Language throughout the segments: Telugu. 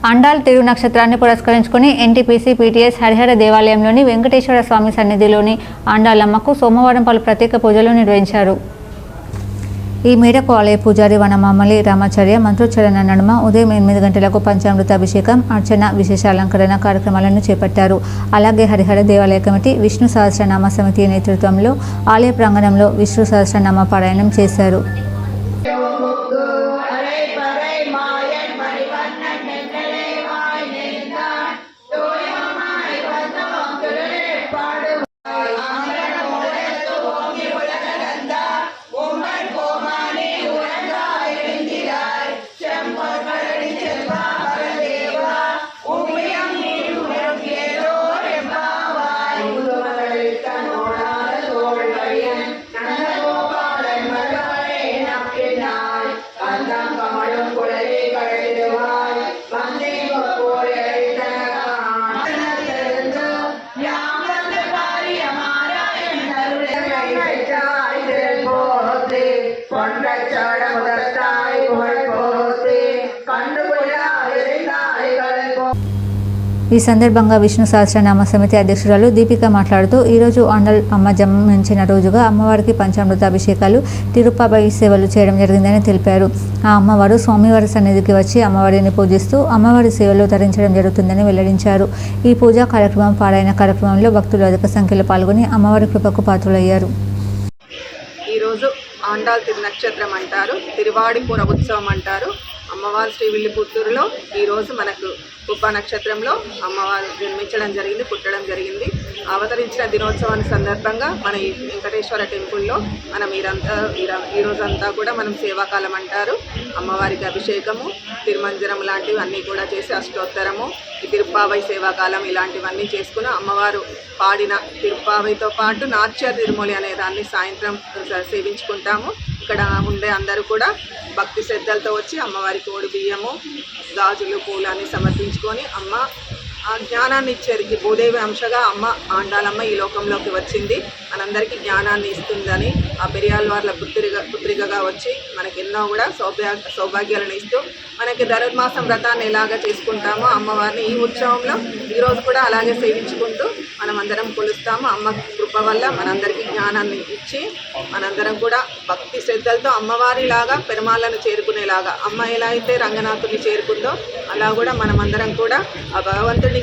అండాల్ తిరు నక్షత్రాన్ని పురస్కరించుకుని ఎన్టీపీసీ పీటీఎస్ హరిహర దేవాలయంలోని వెంకటేశ్వర స్వామి సన్నిధిలోని ఆండాలమ్మకు సోమవారం పలు ప్రత్యేక పూజలు నిర్వహించారు. ఈ మేరకు ఆలయ పూజారి వనమామలి రామాచార్య మంత్రోచ్చరణ నడుమ ఉదయం 8 గంటలకు పంచామృత అభిషేకం, అర్చన, విశేష అలంకరణ కార్యక్రమాలను చేపట్టారు. అలాగే హరిహర దేవాలయ కమిటీ, విష్ణు సహస్రనామ సమితి నేతృత్వంలో ఆలయ ప్రాంగణంలో విష్ణు సహస్రనామ పారాయణం చేశారు. ఈ సందర్భంగా విష్ణు సహస్రనామ సమితి అధ్యక్షురాలు దీపిక మాట్లాడుతూ, ఈరోజు ఆండల్ అమ్మ జన్మించిన రోజుగా అమ్మవారికి పంచామృత అభిషేకాలు, తిరుప్పావై సేవలు చేయడం జరిగిందని తెలిపారు. ఆ అమ్మవారు స్వామివారి సన్నిధికి వచ్చి అమ్మవారిని పూజిస్తూ అమ్మవారి సేవలు ధరించడం జరుగుతుందని వెల్లడించారు. ఈ పూజా కార్యక్రమం పారాయణ కార్యక్రమంలో భక్తులు అధిక సంఖ్యలో పాల్గొని అమ్మవారి కృపకు పాత్రులయ్యారు. ఈరోజు ఆండాల్ తిరునక్షత్రం అంటారు, తిరువాడిపుర ఉత్సవం అంటారు. అమ్మవారు శ్రీవిల్లిపుత్తూరులో ఈరోజు మనకు ఉప నక్షత్రంలో అమ్మవారు జన్మించడం జరిగింది, పుట్టడం జరిగింది. అవతరించిన దినోత్సవాన్ని సందర్భంగా మన ఈ వెంకటేశ్వర టెంపుల్లో మనం ఈరోజంతా కూడా మనం సేవాకాలం అంటారు. అమ్మవారికి అభిషేకము, తిరుమంజనం లాంటివి అన్నీ కూడా చేసి అష్టోత్తరము, ఈ తిరుప్పావై సేవాకాలం ఇలాంటివన్నీ చేసుకుని అమ్మవారు పాడిన తిరుప్పావైతో పాటు నాట్య తిరుమలి అనే దాన్ని సాయంత్రం సేవించుకుంటాము. ఇక్కడ ఉండే అందరూ కూడా భక్తి శ్రద్ధలతో వచ్చి అమ్మవారికి ఓడి బియ్యము, గాజులు, పూలు అన్ని సమర్పించుకొని అమ్మ ఆ జ్ఞానాన్ని ఇచ్చేది. భూదేవి అంశగా అమ్మ ఆండాలమ్మ ఈ లోకంలోకి వచ్చింది, మనందరికీ జ్ఞానాన్ని ఇస్తుందని ఆ పెరియాళ్వార్ల పుత్రికగా వచ్చి మనకి ఎన్నో కూడా సౌభాగ్యాలను ఇస్తూ మనకి ధనుర్మాసం వ్రతాన్ని ఎలాగ చేసుకుంటామో అమ్మవారిని ఈ ఉత్సవంలో ఈరోజు కూడా అలాగే సేవించుకుంటూ మనమందరం కొలుస్తాము. అమ్మ కృప వల్ల మనందరికీ జ్ఞానాన్ని ఇచ్చి మనందరం కూడా భక్తి శ్రద్ధలతో అమ్మవారిలాగా పెరుమాళ్ళను చేరుకునేలాగా అమ్మ ఎలా అయితే రంగనాథుని చేరుకుందో అలా కూడా మనమందరం కూడా ఆ భగవంతుడిని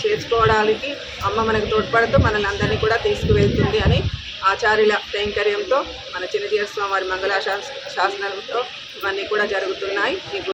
చేర్చుకోవడానికి అమ్మ మనకు తోడ్పడుతూ మనల్ని అందరినీ కూడా తీసుకువెళ్తుంది అని ఆచార్యుల కైంకర్యంతో మన చిన్నజీర స్వామి వారి మంగళ శాసనంతో ఇవన్నీ కూడా జరుగుతున్నాయి.